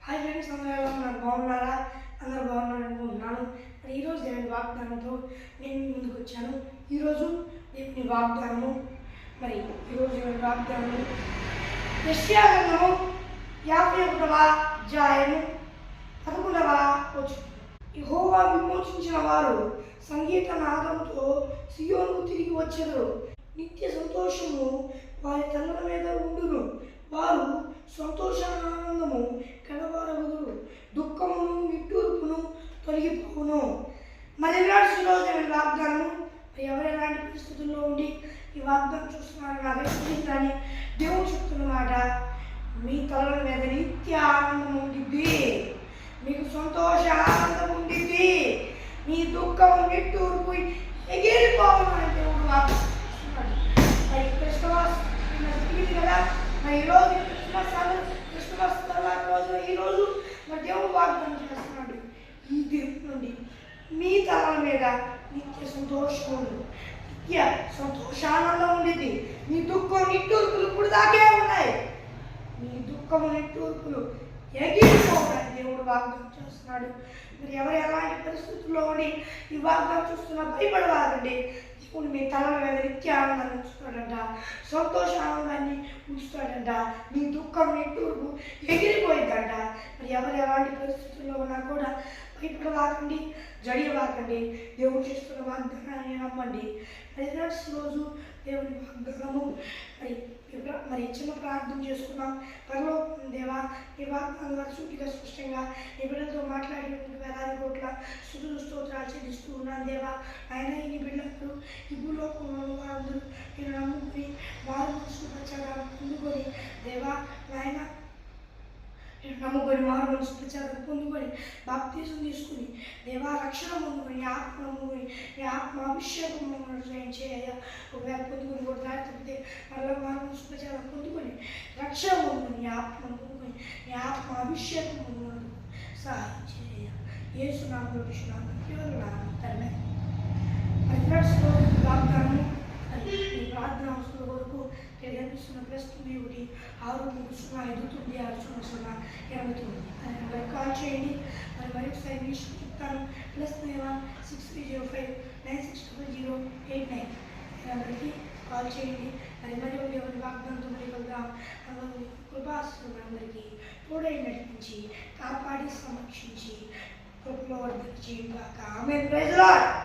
Hi friends, అందరూ ఎలా ఉన్నారు? బాగున్నారా? అందరూ బాగున్నారు అనుకుంటున్నాను. మరి ఈరోజు దేవుని వాగ్దానంతో నేను మీ ముందుకు వచ్చాను. ఈరోజు దేవుని వాగ్దానము ఈరోజు దేవుని వాగ్దానము యెషయా గ్రంథము 51వ అధ్యాయము 11వ వచనం. యెహోవా విమోచించిన వారు సంగీత నాదముతో సియోనుకు తిరిగి వచ్చెదరు. నిత్య సంతోషము వారి తలల మీద ఉండును. వారు సంతోషానందము కలవారగుదురు. దుఃఖమును నిట్టూర్పును తొలగిపోవును. మరి ఈరోజు వాగ్దానము ఎవరు ఎలాంటి పరిస్థితుల్లో ఉండి ఈ వాగ్దానం చూస్తున్నారు కానీ దేవుడు చెప్తున్న మాట, మీ తలల మీద నిత్య ఆనందం ఉండిద్ది, మీకు సంతోష ఆనందం ఉండిద్ది, మీ దుఃఖము నిట్టూర్పు ఎగిరిపోవాలని దేవుడు వాగ్దానం చేస్తున్నాడు. మరి క్రిస్మస్ కదా, మరి ఈరోజు క్రిస్మస్ తర్వాత రోజు ఈరోజు మరి దేవుడు వాగ్దానం చేస్తున్నాడు, ఈ దినం నుండి మీ తలల మీద నిత్య సంతోషం ఉండదు, నిత్య సంతోషానందం ఉండిద్ది. మీ దుఃఖం నిట్టూర్పులు ఇప్పుడు దాకే ఉన్నాయి, మీ దుఃఖము నిట్టూర్పులు ఎగిరిపోవడానికి దేవుడు వాగ్దానం చేస్తున్నాడు. మరి ఎవరు ఎలాంటి పరిస్థితుల్లో ఉండి ఈ వాగ్దానం చూస్తున్నా భయపడవాలండి. దేవుడు మీ తలల మీద నిత్య ఆనందాన్ని ఉంచుతాడంట, సంతోష ఆనందాన్ని ఉంచుతాడంట, మీ దుఃఖం నిట్టూర్పు ఎగిరిపోయిందంట. మరి ఎవరు ఎలాంటి పరిస్థితుల్లో ఉన్నా కూడా భయపడవాకండి, జడియవాకండి. దేవుడు చేస్తున్న వాగ్దానాన్ని నమ్మండి. మరి రోజు దేవుని వాగ్దానము మరి చిన్న ప్రార్థన చేసుకున్నాం. పరలోకం దేవా, ఈ వాగ్దానం ద్వారా సూటిగా స్పష్టంగా నీ బిడ్డలతో మాట్లాడినటువంటి వేలాది కోట్ల స్తుతులు స్తోత్రాలు చెల్లిస్తూ ఉన్నాను దేవా. ఆయన ఈ బిడ్డలందరూ ఈ భూలోకంలో వారందరూ నేను నమ్ముకుని వారు ప్రచారం పొందుకొని దేవా, నాయన నమ్ముకొని వారు మనసు ప్రచారం పొందుకొని బాప్తిజం తీసుకుని దేవా రక్షణ పొందుకొని ఆత్మ నమ్ముకొని నీ ఆత్మ అభిషేకం చేయ ఒకవేళ పొందుకొని కూడా దారి తప్పితే మళ్ళీ వారు మనసు ప్రచారం పొందుకొని రక్షణ పొందుకొని నీ ఆత్మ పొందుకొని నీ ఆత్మ అభిషేకం పొందుకొని సహాయం చేయ. యేసు నామములో విషయంలో తరమే వాగ్దానం ఈ ప్రార్థన అవసరం వరకు కనిపిస్తున్న +9 6 కాల్ చేయండి. మరొకసారి ఇంగ్లీష్ చెప్తాను. +91 6305 960089 నెంబర్కి కాల్ చేయండి. మరి ఎవరి వాగ్దానంతో కలుద్దాం. కృపాస్తులు అందరికీ తోడై నడిపించి కాపాడి సంరక్షించి కృపలో వర్ధన చేయండి. ఆమేన్. Praise the lord.